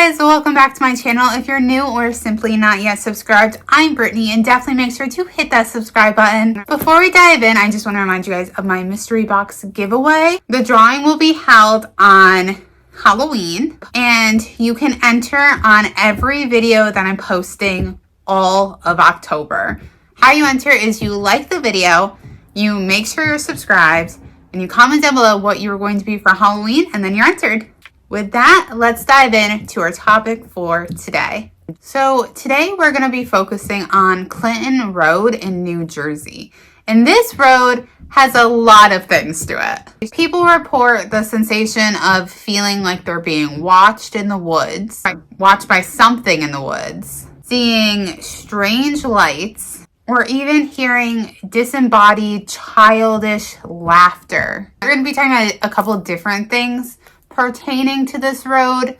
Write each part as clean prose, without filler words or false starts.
guys, welcome back to my channel. If you're new or simply not yet subscribed, I'm Brittany, and definitely make sure to hit that subscribe button. Before we dive in, I just want to remind you guys of my mystery box giveaway. The drawing will be held on Halloween, and you can enter on every video that I'm posting all of October. How you enter is you like the video, you make sure you're subscribed, and you comment down below what you're going to be for Halloween, and then you're entered. With that, let's dive into our topic for today. So today we're going to be focusing on Clinton Road in New Jersey. And this road has a lot of things to it. People report the sensation of feeling like they're being watched in the woods, watched by something in the woods, seeing strange lights, or even hearing disembodied childish laughter. We're going to be talking about a couple of different things pertaining to this road,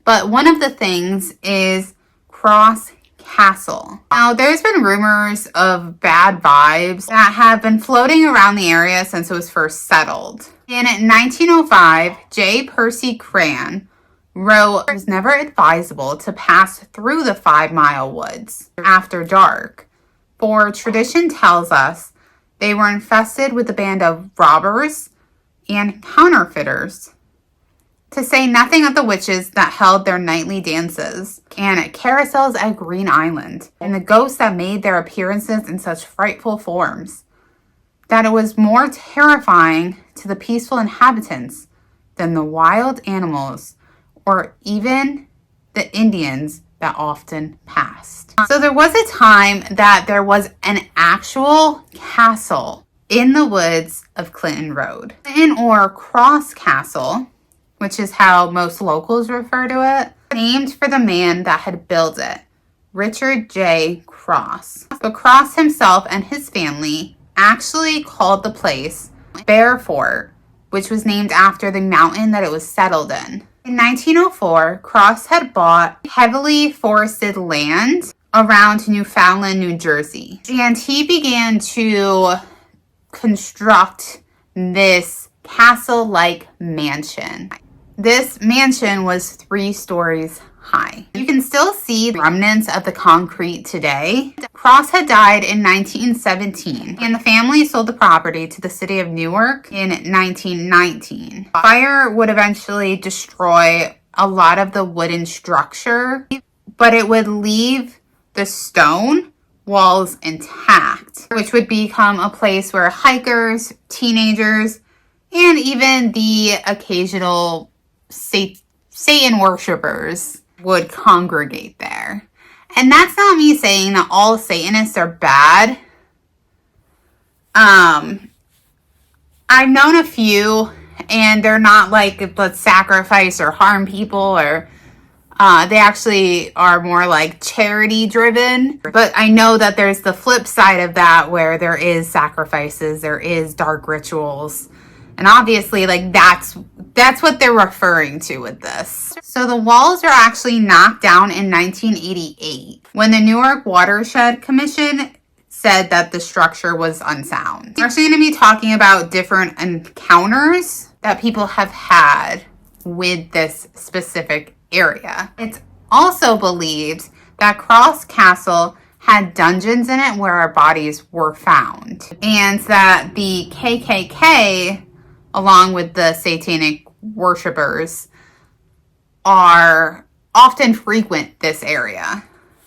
but one of the things is Cross Castle. Now, there's been rumors of bad vibes that have been floating around the area since it was first settled. In 1905, J. Percy Cran wrote, "It was never advisable to pass through the 5 Mile woods after dark, for tradition tells us they were infested with a band of robbers and counterfeiters, to say nothing of the witches that held their nightly dances and carousels at Green Island, and the ghosts that made their appearances in such frightful forms, that it was more terrifying to the peaceful inhabitants than the wild animals or even the Indians that often passed." So there was a time that there was an actual castle in the woods of Clinton Road, or Cross Castle, which is how most locals refer to it, named for the man that had built it, Richard J. Cross. But Cross himself and his family actually called the place Bear Fort, which was named after the mountain that it was settled in. In 1904, Cross had bought heavily forested land around Newfoundland, New Jersey, and he began to construct this castle-like mansion. This mansion was 3 stories high. You can still see the remnants of the concrete today. Cross had died in 1917, and the family sold the property to the city of Newark in 1919. Fire would eventually destroy a lot of the wooden structure, but it would leave the stone walls intact, which would become a place where hikers, teenagers, and even the occasional Satan worshipers would congregate there. And that's not me saying that all Satanists are bad. I've known a few, and they're not like, let's sacrifice or harm people, or they actually are more like charity driven. But I know that there's the flip side of that, where there is sacrifices, there is dark rituals. And obviously, like, that's what they're referring to with this. So the walls are actually knocked down in 1988 when the Newark Watershed Commission said that the structure was unsound. We're actually going to be talking about different encounters that people have had with this specific area. It's also believed that Cross Castle had dungeons in it where our bodies were found, and that the KKK, along with the satanic worshipers, are often frequent this area.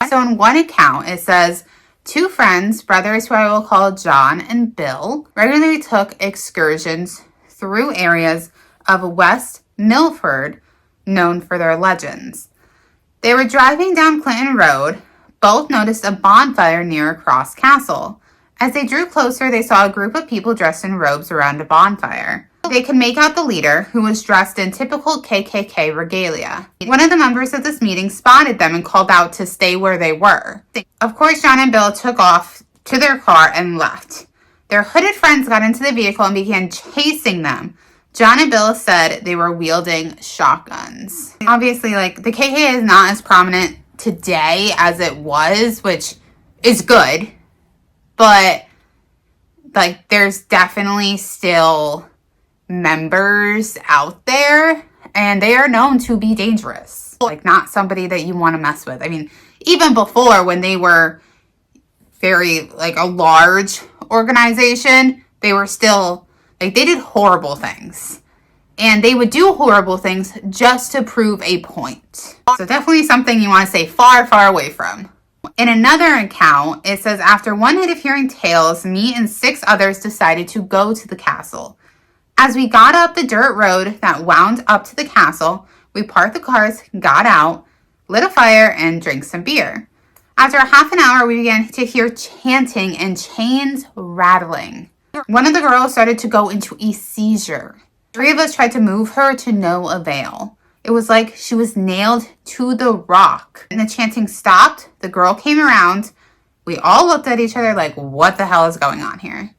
So in one account, it says, 2 friends, brothers who I will call John and Bill, regularly took excursions through areas of West Milford known for their legends. They were driving down Clinton Road. Both noticed a bonfire near Cross Castle. As they drew closer, they saw a group of people dressed in robes around a bonfire. They could make out the leader, who was dressed in typical KKK regalia. One of the members of this meeting spotted them and called out to stay where they were. Of course, John and Bill took off to their car and left. Their hooded friends got into the vehicle and began chasing them. John and Bill said they were wielding shotguns. Obviously, like, the KKK is not as prominent today as it was, which is good. But, like, there's definitely still members out there and they are known to be dangerous. Like, not somebody that you want to mess with. I mean, even before, when they were very, like, a large organization, they were still, like, they did horrible things. And they would do horrible things just to prove a point. So definitely something you want to stay far, far away from. In another account, it says, after one night of hearing tales, me and 6 others decided to go to the castle. As we got up the dirt road that wound up to the castle, we parked the cars, got out, lit a fire, and drank some beer. After half an hour, we began to hear chanting and chains rattling. One of the girls started to go into a seizure. 3 of us tried to move her to no avail. It was like she was nailed to the rock. And the chanting stopped. The girl came around. We all looked at each other like, what the hell is going on here?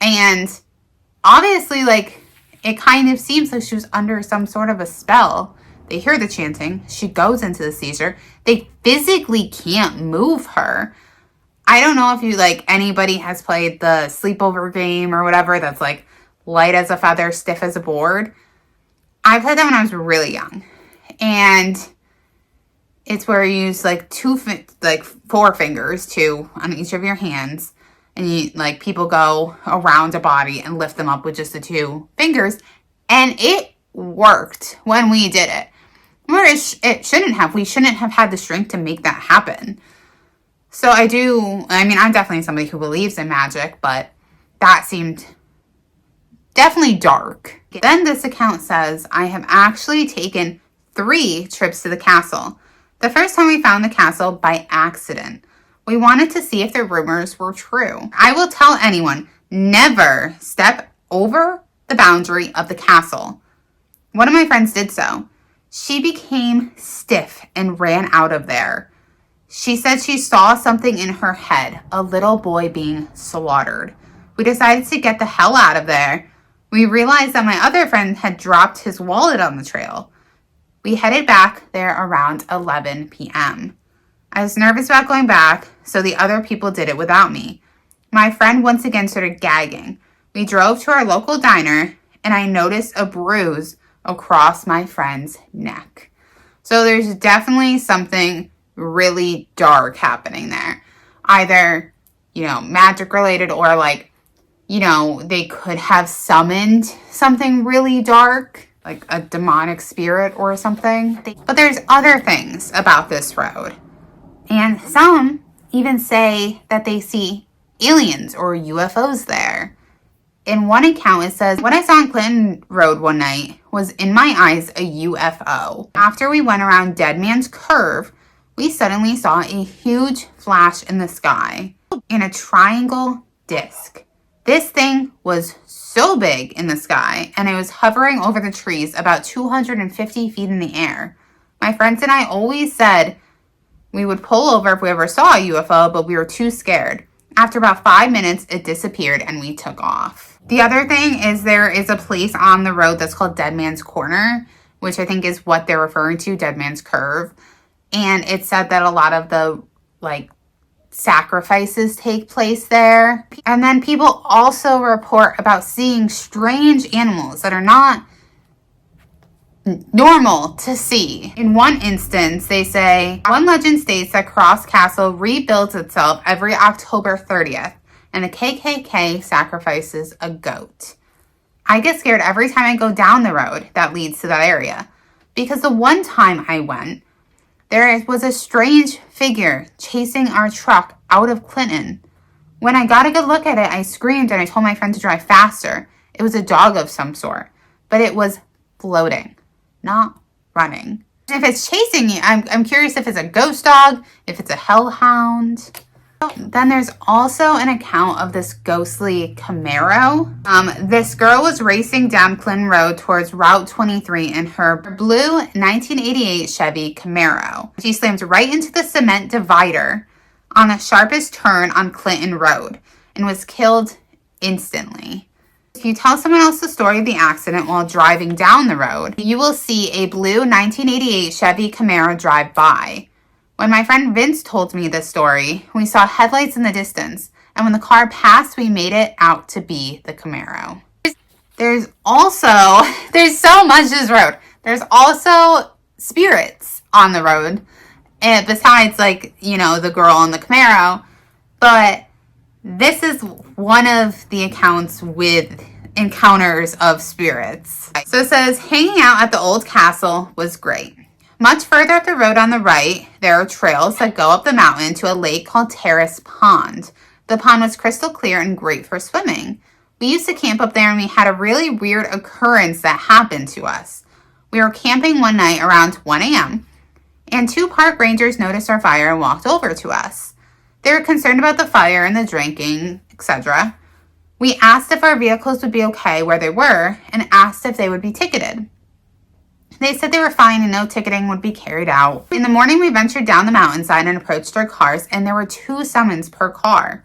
And obviously, like, it kind of seems like she was under some sort of a spell. They hear the chanting. She goes into the seizure. They physically can't move her. I don't know if you, like, anybody has played the sleepover game or whatever that's, like, light as a feather, stiff as a board. I played that when I was really young. And it's where you use, like, 4 fingers, 2 on each of your hands. And you, like, people go around a body and lift them up with just the 2 fingers. And it worked when we did it. Where it shouldn't have. We shouldn't have had the strength to make that happen. So I'm definitely somebody who believes in magic, but that seemed definitely dark. Then this account says, I have actually taken 3 trips to the castle. The first time we found the castle by accident. We wanted to see if the rumors were true. I will tell anyone, never step over the boundary of the castle. One of my friends did so. She became stiff and ran out of there. She said she saw something in her head, a little boy being slaughtered. We decided to get the hell out of there. We realized that my other friend had dropped his wallet on the trail. We headed back there around 11 p.m. I was nervous about going back, so the other people did it without me. My friend once again started gagging. We drove to our local diner, and I noticed a bruise across my friend's neck. So there's definitely something really dark happening there. Either, magic related, or like, they could have summoned something really dark, like a demonic spirit or something. But there's other things about this road. And some even say that they see aliens or UFOs there. In one account, it says, what I saw on Clinton Road one night was, in my eyes, a UFO. After we went around Dead Man's Curve, we suddenly saw a huge flash in the sky and a triangle disc. This thing was so big in the sky, and it was hovering over the trees about 250 feet in the air. My friends and I always said we would pull over if we ever saw a UFO, but we were too scared. After about 5 minutes, it disappeared and we took off. The other thing is there is a place on the road that's called Dead Man's Corner, which I think is what they're referring to, Dead Man's Curve. And it said that a lot of the, sacrifices take place there. And then people also report about seeing strange animals that are not normal to see. In one instance, they say, one legend states that Cross Castle rebuilds itself every October 30th, and the KKK sacrifices a goat. I get scared every time I go down the road that leads to that area, because the one time I went, there was a strange figure chasing our truck out of Clinton. When I got a good look at it, I screamed and I told my friend to drive faster. It was a dog of some sort, but it was floating, not running. If it's chasing you, I'm curious if it's a ghost dog, if it's a hellhound. Then there's also an account of this ghostly Camaro. This girl was racing down Clinton Road towards Route 23 in her blue 1988 Chevy Camaro. She slammed right into the cement divider on the sharpest turn on Clinton Road and was killed instantly. If you tell someone else the story of the accident while driving down the road, you will see a blue 1988 Chevy Camaro drive by. When my friend Vince told me this story, we saw headlights in the distance, and when the car passed, we made it out to be the Camaro. There's so much to this road. There's also spirits on the road, and besides, like, you know, the girl in the Camaro. But this is one of the accounts with encounters of spirits. So it says, hanging out at the old castle was great. Much further up the road on the right, there are trails that go up the mountain to a lake called Terrace Pond. The pond was crystal clear and great for swimming. We used to camp up there, and we had a really weird occurrence that happened to us. We were camping one night around 1 a.m., and 2 park rangers noticed our fire and walked over to us. They were concerned about the fire and the drinking, etc. We asked if our vehicles would be okay where they were and asked if they would be ticketed. They said they were fine and no ticketing would be carried out. In the morning, we ventured down the mountainside and approached our cars, and there were 2 summons per car.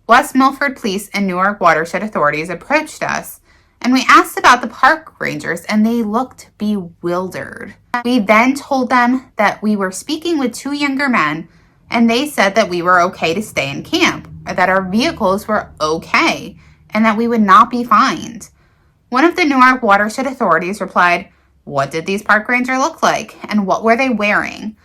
West Milford Police and Newark Watershed authorities approached us, and we asked about the park rangers, and they looked bewildered. We then told them that we were speaking with 2 younger men, and they said that we were okay to stay in camp, or that our vehicles were okay, and that we would not be fined. One of the Newark Watershed authorities replied, "What did these park rangers look like, and what were they wearing?"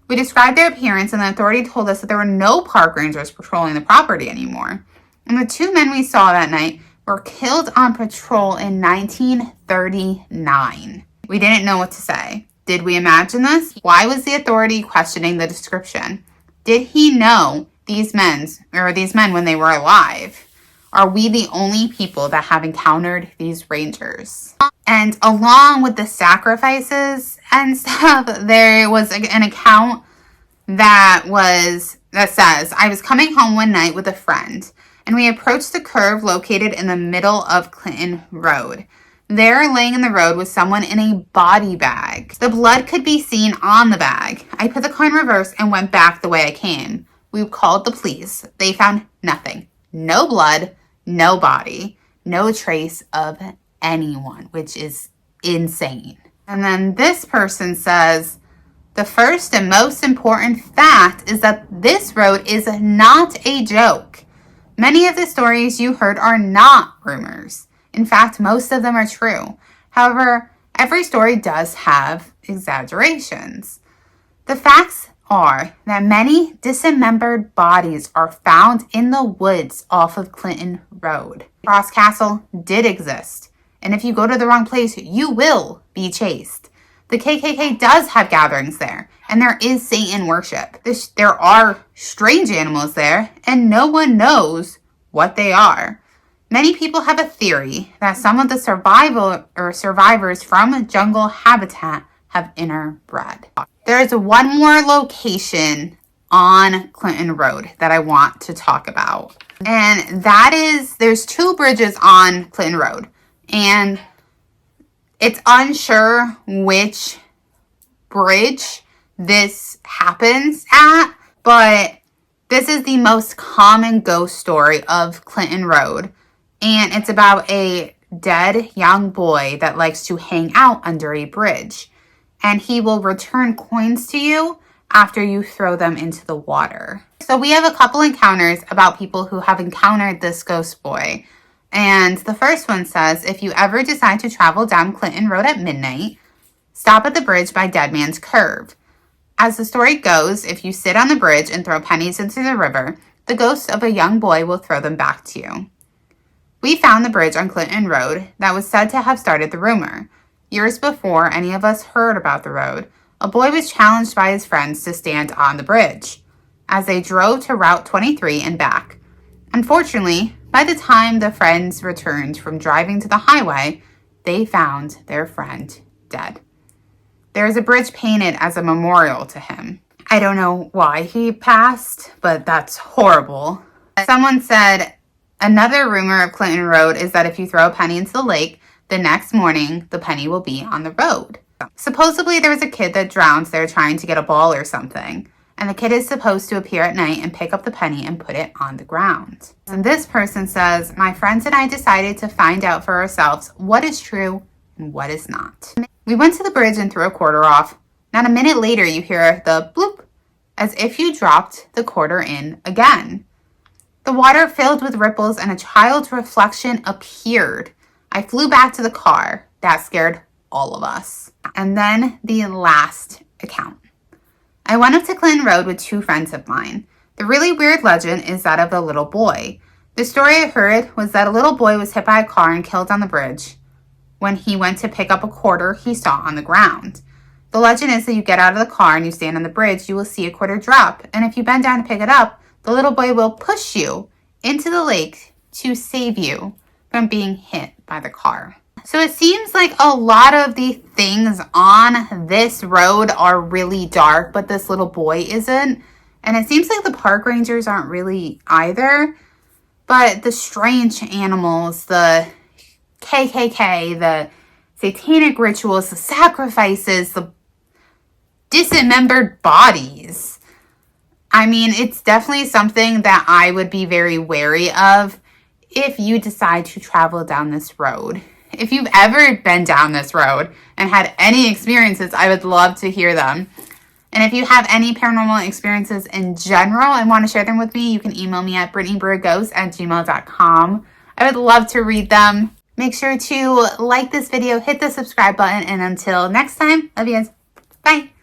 We described their appearance, and the authority told us that there were no park rangers patrolling the property anymore. And the 2 men we saw that night were killed on patrol in 1939. We didn't know what to say. Did we imagine this? Why was the authority questioning the description? Did he know these men when they were alive? Are we the only people that have encountered these rangers? And along with the sacrifices and stuff, there was an account that says, I was coming home one night with a friend, and we approached the curve located in the middle of Clinton Road. There, laying in the road, was someone in a body bag. The blood could be seen on the bag. I put the car in reverse and went back the way I came. We called the police. They found nothing. No blood, no body, no trace of anyone, which is insane. And then this person says, the first and most important fact is that this road is not a joke. Many of the stories you heard are not rumors. In fact, most of them are true. However, every story does have exaggerations. The facts are that many dismembered bodies are found in the woods off of Clinton Road. Cross Castle did exist, and if you go to the wrong place, you will be chased. The KKK does have gatherings there, and there is Satan worship. There are strange animals there, and no one knows what they are. Many people have a theory that some of the survivors from jungle habitat have interbred. There is one more location on Clinton Road that I want to talk about. And that is, there's 2 bridges on Clinton Road. And it's unsure which bridge this happens at, but this is the most common ghost story of Clinton Road. And it's about a dead young boy that likes to hang out under a bridge. And he will return coins to you after you throw them into the water. So we have a couple encounters about people who have encountered this ghost boy. And the first one says, if you ever decide to travel down Clinton Road at midnight, stop at the bridge by Dead Man's Curve. As the story goes, if you sit on the bridge and throw pennies into the river, the ghost of a young boy will throw them back to you. We found the bridge on Clinton Road that was said to have started the rumor. Years before any of us heard about the road, a boy was challenged by his friends to stand on the bridge as they drove to Route 23 and back. Unfortunately, by the time the friends returned from driving to the highway, they found their friend dead. There is a bridge painted as a memorial to him. I don't know why he passed, but that's horrible. Someone said, another rumor of Clinton Road is that if you throw a penny into the lake, the next morning, the penny will be on the road. Supposedly, there was a kid that drowned there trying to get a ball or something, and the kid is supposed to appear at night and pick up the penny and put it on the ground. And this person says, my friends and I decided to find out for ourselves what is true and what is not. We went to the bridge and threw a quarter off. Not a minute later, you hear the bloop, as if you dropped the quarter in again. The water filled with ripples and a child's reflection appeared. I flew back to the car. That scared all of us. And then the last account. I went up to Clinton Road with 2 friends of mine. The really weird legend is that of the little boy. The story I heard was that a little boy was hit by a car and killed on the bridge. When he went to pick up a quarter he saw on the ground. The legend is that you get out of the car and you stand on the bridge, you will see a quarter drop. And if you bend down to pick it up, the little boy will push you into the lake to save you from being hit by the car. So it seems like a lot of the things on this road are really dark, but this little boy isn't. And it seems like the park rangers aren't really either. But the strange animals, the KKK, the satanic rituals, the sacrifices, the dismembered bodies. I mean, it's definitely something that I would be very wary of if you decide to travel down this road. If you've ever been down this road and had any experiences, I would love to hear them. And if you have any paranormal experiences in general and want to share them with me, you can email me at brittanybriereghost@gmail.com. I would love to read them. Make sure to like this video, hit the subscribe button, and until next time, love you guys. Bye.